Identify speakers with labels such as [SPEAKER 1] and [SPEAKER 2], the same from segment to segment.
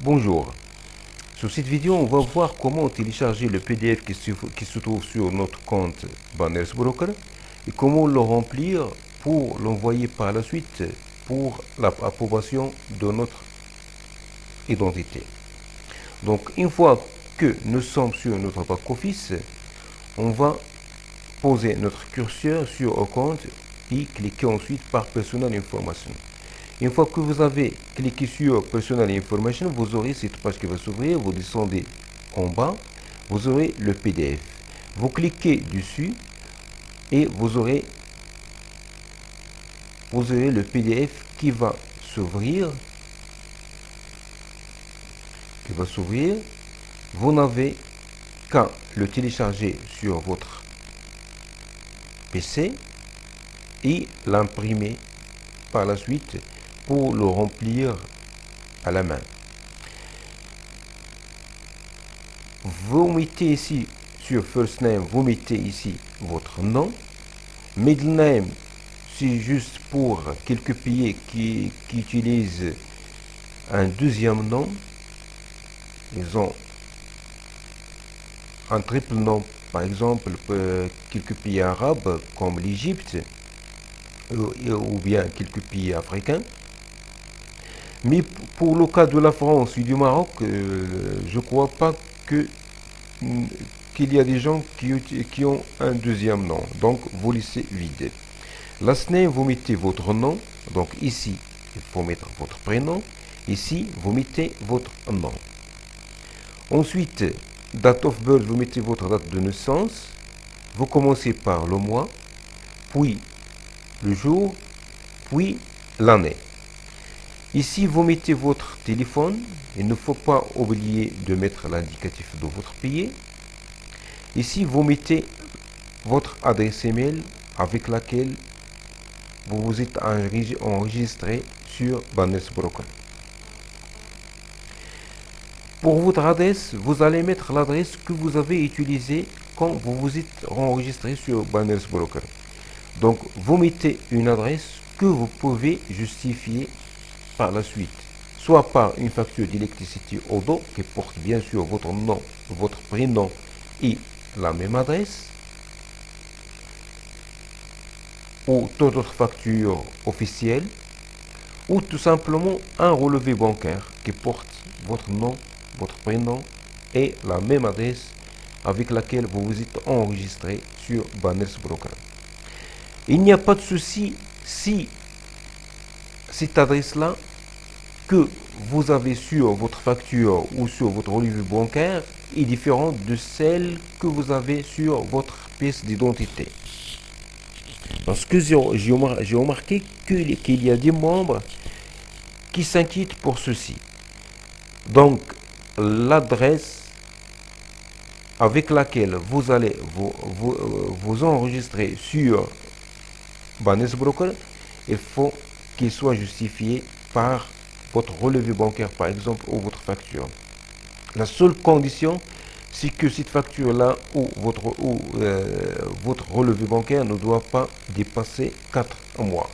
[SPEAKER 1] Bonjour, sur cette vidéo on va voir comment télécharger le PDF qui se trouve sur notre compte Banners Broker et comment le remplir pour l'envoyer par la suite pour l'approbation de notre identité. Donc une fois que nous sommes sur notre back-office, on va poser notre curseur sur le compte et cliquer ensuite par Personal Information. Une fois que vous avez cliqué sur Personal Information, vous aurez cette page qui va s'ouvrir. Vous descendez en bas, vous aurez le PDF. Vous cliquez dessus et vous aurez le PDF qui va s'ouvrir. Vous n'avez qu'à le télécharger sur votre PC et l'imprimer par la suite pour le remplir à la main. Vous mettez ici sur First Name, vous mettez ici votre nom. Middle Name, c'est juste pour quelques pays qui utilisent un deuxième nom. Ils ont un triple nom, par exemple, quelques pays arabes comme l'Égypte ou bien quelques pays africains. Mais pour le cas de la France et du Maroc, je ne crois pas qu'il y a des gens qui ont un deuxième nom. Donc, vous laissez vide. Last name, vous mettez votre nom. Donc, ici, il faut mettre votre prénom. Ici, vous mettez votre nom. Ensuite, date of birth, vous mettez votre date de naissance. Vous commencez par le mois, puis le jour, puis l'année. Ici, vous mettez votre téléphone. Il ne faut pas oublier de mettre l'indicatif de votre pays. Ici, vous mettez votre adresse email avec laquelle vous vous êtes enregistré sur Banners Broker. Pour votre adresse, vous allez mettre l'adresse que vous avez utilisée quand vous vous êtes enregistré sur Banners Broker. Donc, vous mettez une adresse que vous pouvez justifier par la suite, soit par une facture d'électricité au dos qui porte bien sûr votre nom, votre prénom et la même adresse, ou toute autre facture officielle, ou tout simplement un relevé bancaire qui porte votre nom, votre prénom et la même adresse avec laquelle vous vous êtes enregistré sur Banners Broker. Il n'y a pas de souci si cette adresse-là que vous avez sur votre facture ou sur votre relevé bancaire est différente de celle que vous avez sur votre pièce d'identité. Parce que j'ai remarqué qu'il y a des membres qui s'inquiètent pour ceci. Donc, l'adresse avec laquelle vous allez vous enregistrer sur Banners Broker, il faut qu'il soit justifié par votre relevé bancaire, par exemple, ou votre facture. La seule condition, c'est que cette facture-là ou votre relevé bancaire ne doit pas dépasser 4 mois.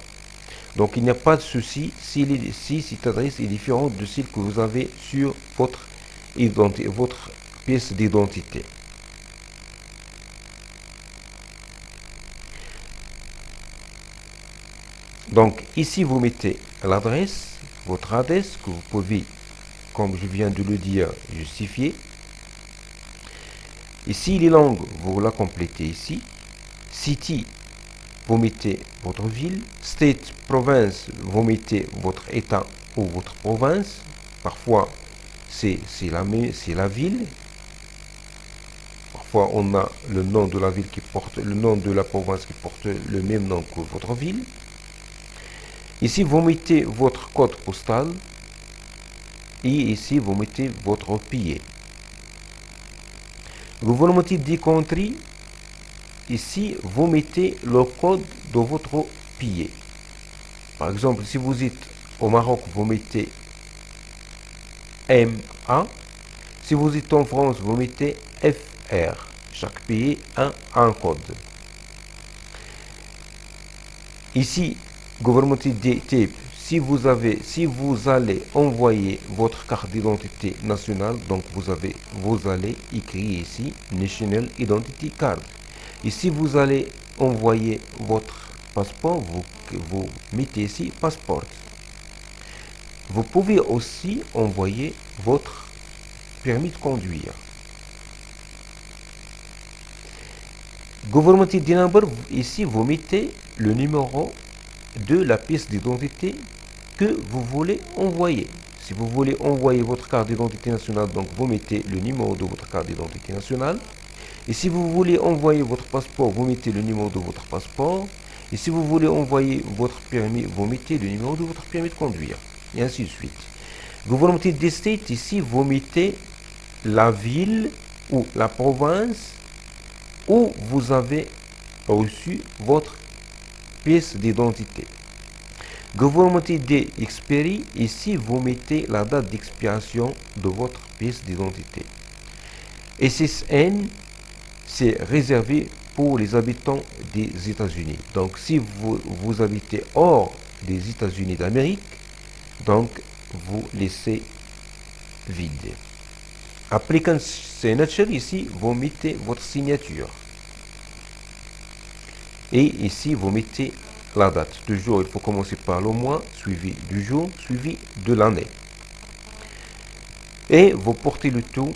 [SPEAKER 1] Donc, il n'y a pas de souci si cette adresse est différente de celle que vous avez sur votre pièce d'identité. Donc, ici, vous mettez l'adresse, votre adresse que vous pouvez, comme je viens de le dire, justifier. Ici, les langues, vous la complétez ici. City, vous mettez votre ville. State, province, vous mettez votre état ou votre province. Parfois, c'est la ville. Parfois, on a le nom de la ville qui porte, le nom de la province qui porte le même nom que votre ville. Ici, vous mettez votre code postal. Et ici, vous mettez votre pays. Gouvernement du country. Ici, vous mettez le code de votre pays. Par exemple, si vous êtes au Maroc, vous mettez MA. Si vous êtes en France, vous mettez FR. Chaque pays a un code. Ici, Gouvernement type, si vous allez envoyer votre carte d'identité nationale, donc vous allez écrire ici National Identity Card. Et si vous allez envoyer votre passeport, vous mettez ici Passport. Vous pouvez aussi envoyer votre permis de conduire. Government ID number, ici vous mettez le numéro de la pièce d'identité que vous voulez envoyer. Si vous voulez envoyer votre carte d'identité nationale, donc vous mettez le numéro de votre carte d'identité nationale. Et si vous voulez envoyer votre passeport, vous mettez le numéro de votre passeport. Et si vous voulez envoyer votre permis, vous mettez le numéro de votre permis de conduire. Et ainsi de suite. Government ID state, ici vous mettez la ville ou la province où vous avez reçu votre pièce d'identité. Government ID expiry, ici vous mettez la date d'expiration de votre pièce d'identité. SSN, c'est réservé pour les habitants des États-Unis. Donc si vous habitez hors des États-Unis d'Amérique, donc vous laissez vide. Applicant signature, ici vous mettez votre signature. Et ici vous mettez la date. Toujours il faut commencer par le mois, suivi du jour, suivi de l'année. Et vous portez le tout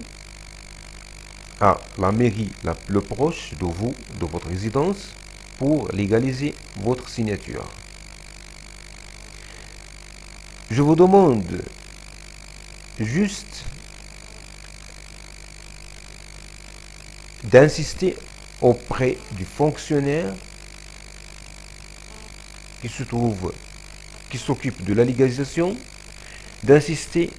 [SPEAKER 1] à la mairie la plus proche de vous, de votre résidence, pour légaliser votre signature. Je vous demande juste d'insister auprès du fonctionnaire qui s'occupe de la légalisation, d'insister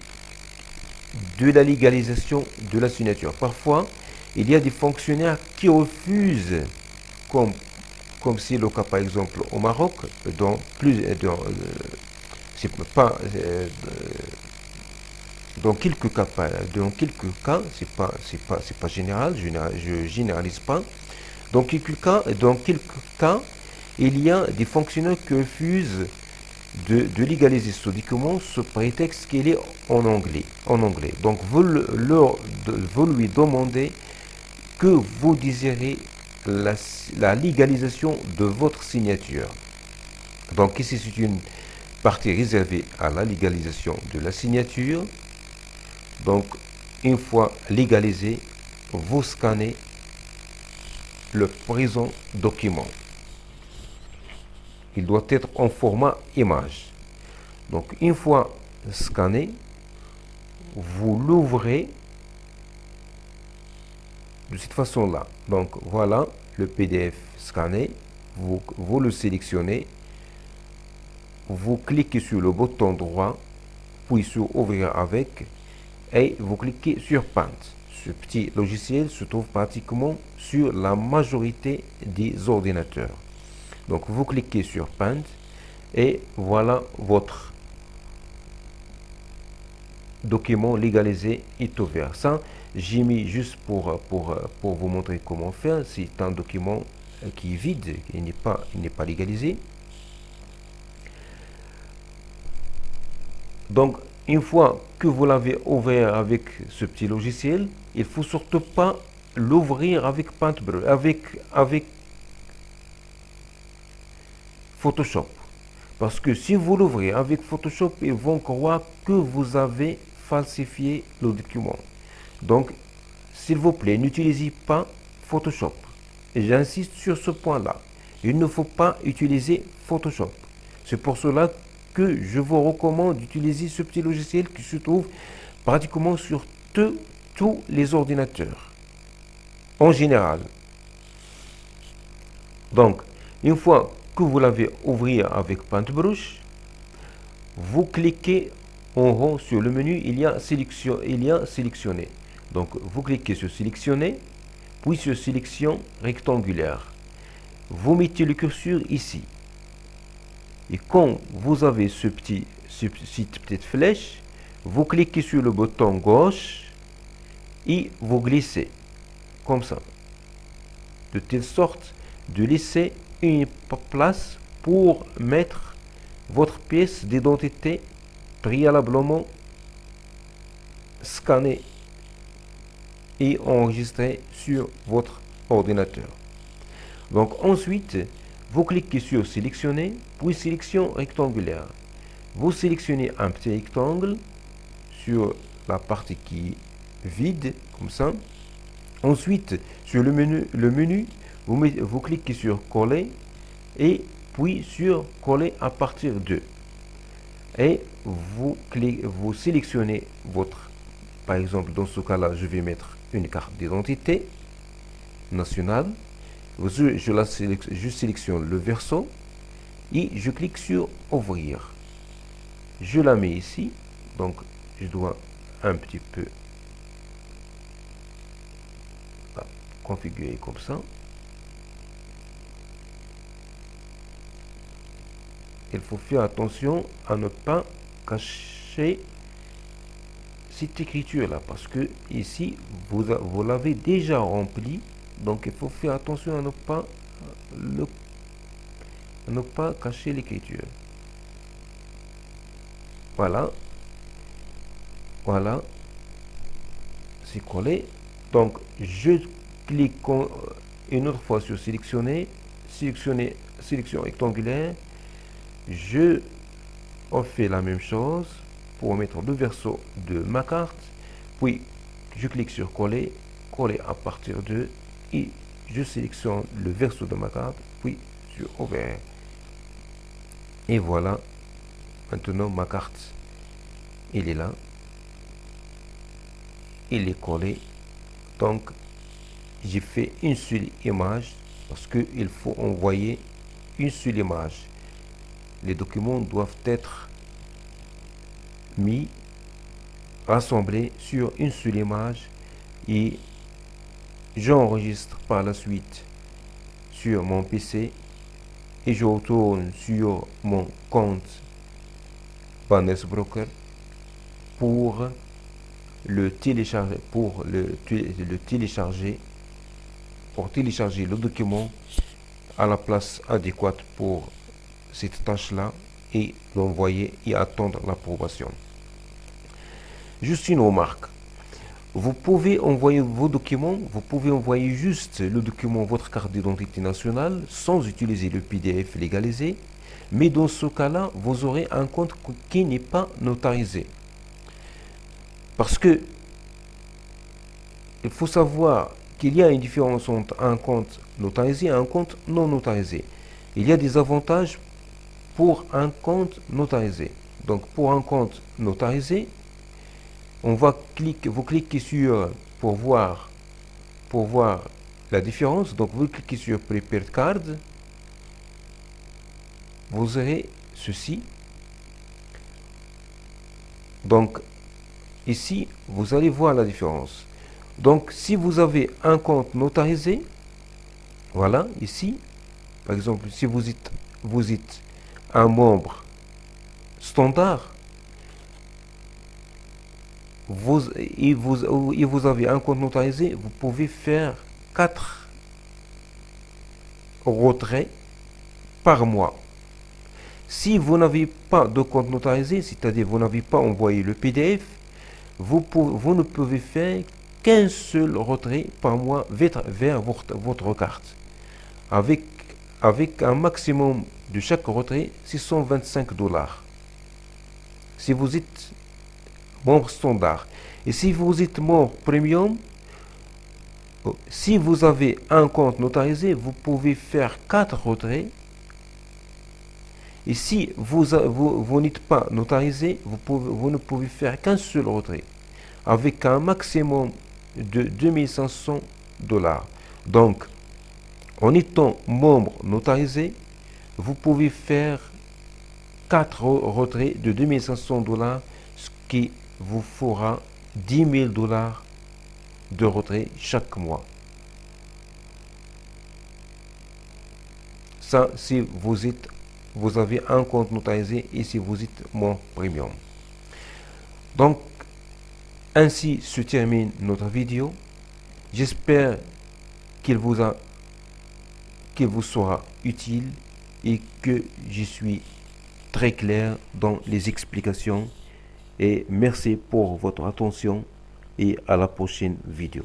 [SPEAKER 1] de la légalisation de la signature. Parfois, il y a des fonctionnaires qui refusent, comme c'est le cas par exemple au Maroc, dans quelques cas, c'est pas général, je généralise pas. Dans quelques cas, il y a des fonctionnaires qui refusent de légaliser ce document sous prétexte qu'il est en anglais. Donc vous lui demandez que vous désirez la légalisation de votre signature. Donc ici c'est une partie réservée à la légalisation de la signature. Donc une fois légalisé, vous scannez le présent document. Il doit être en format image. Donc une fois scanné, vous l'ouvrez de cette façon-là. Donc voilà le PDF scanné. Vous le sélectionnez. Vous cliquez sur le bouton droit, puis sur ouvrir avec, et vous cliquez sur Paint. Ce petit logiciel se trouve pratiquement sur la majorité des ordinateurs. Donc vous cliquez sur Paint et voilà votre document légalisé est ouvert. Ça, j'ai mis juste pour vous montrer comment faire. C'est un document qui est vide, il n'est pas légalisé. Donc une fois que vous l'avez ouvert avec ce petit logiciel, il faut surtout pas l'ouvrir avec Paintbrush, avec Photoshop. Parce que si vous l'ouvrez avec Photoshop, ils vont croire que vous avez falsifié le document. Donc, s'il vous plaît, n'utilisez pas Photoshop. Et j'insiste sur ce point-là. Il ne faut pas utiliser Photoshop. C'est pour cela que je vous recommande d'utiliser ce petit logiciel qui se trouve pratiquement sur tous les ordinateurs. En général. Donc, une fois que vous l'avez ouvert avec Paintbrush, vous cliquez en haut sur le menu, il y a sélectionner. Donc vous cliquez sur sélectionner, puis sur sélection rectangulaire. Vous mettez le curseur ici. Et quand vous avez cette petite flèche, vous cliquez sur le bouton gauche et vous glissez comme ça, de telle sorte de laisser une place pour mettre votre pièce d'identité préalablement scannée et enregistrée sur votre ordinateur. Donc ensuite, vous cliquez sur sélectionner, puis sélection rectangulaire. Vous sélectionnez un petit rectangle sur la partie qui est vide, comme ça. Ensuite, sur le menu vous cliquez sur coller et puis sur coller à partir de. Et vous sélectionnez votre, par exemple, dans ce cas-là, je vais mettre une carte d'identité nationale. Je sélectionne le verso et je clique sur ouvrir. Je la mets ici, donc je dois un petit peu la configurer comme ça. Il faut faire attention à ne pas cacher cette écriture là, parce que ici vous l'avez déjà rempli, donc il faut faire attention à ne pas cacher l'écriture. Voilà, c'est collé. Donc je clique une autre fois sur sélectionner, sélection rectangulaire. Je refais la même chose pour mettre le verso de ma carte, puis je clique sur coller à partir de, et je sélectionne le verso de ma carte, puis sur ouvert. Et voilà, maintenant ma carte, elle est là, elle est collée. Donc j'ai fait une seule image parce qu'il faut envoyer une seule image. Les documents doivent être mis, rassemblés sur une seule image, et j'enregistre par la suite sur mon PC et je retourne sur mon compte Banes Broker pour le télécharger, pour télécharger le document à la place adéquate pour cette tâche-là et l'envoyer et attendre l'approbation. Juste une remarque. Vous pouvez envoyer vos documents, vous pouvez envoyer juste le document, votre carte d'identité nationale, sans utiliser le PDF légalisé, mais dans ce cas-là, vous aurez un compte qui n'est pas notarisé. Parce que il faut savoir qu'il y a une différence entre un compte notarisé et un compte non notarisé. Il y a des avantages pour un compte notarisé. Donc pour un compte notarisé, vous cliquez sur pour voir la différence. Donc vous cliquez sur Prepared Card, vous aurez ceci. Donc ici vous allez voir la différence. Donc si vous avez un compte notarisé, voilà ici par exemple, si vous êtes un membre standard, vous avez un compte notarisé, vous pouvez faire 4 retraits par mois. Si vous n'avez pas de compte notarisé, c'est-à-dire vous n'avez pas envoyé le PDF, vous ne pouvez faire qu'un seul retrait par mois vers votre carte, avec un maximum de chaque retrait $625 si vous êtes membre standard. Et si vous êtes membre premium, si vous avez un compte notarisé, vous pouvez faire 4 retraits. Et si vous n'êtes pas notarisé, vous ne pouvez faire qu'un seul retrait, avec un maximum de $2500. Donc, en étant membre notarisé, vous pouvez faire 4 retraits de $2500, ce qui vous fera $10 000 de retrait chaque mois. Ça, si vous avez un compte notarisé et si vous êtes membre premium. Donc, ainsi se termine notre vidéo. J'espère qu'il vous sera utile et que je suis très clair dans les explications. Et merci pour votre attention et à la prochaine vidéo.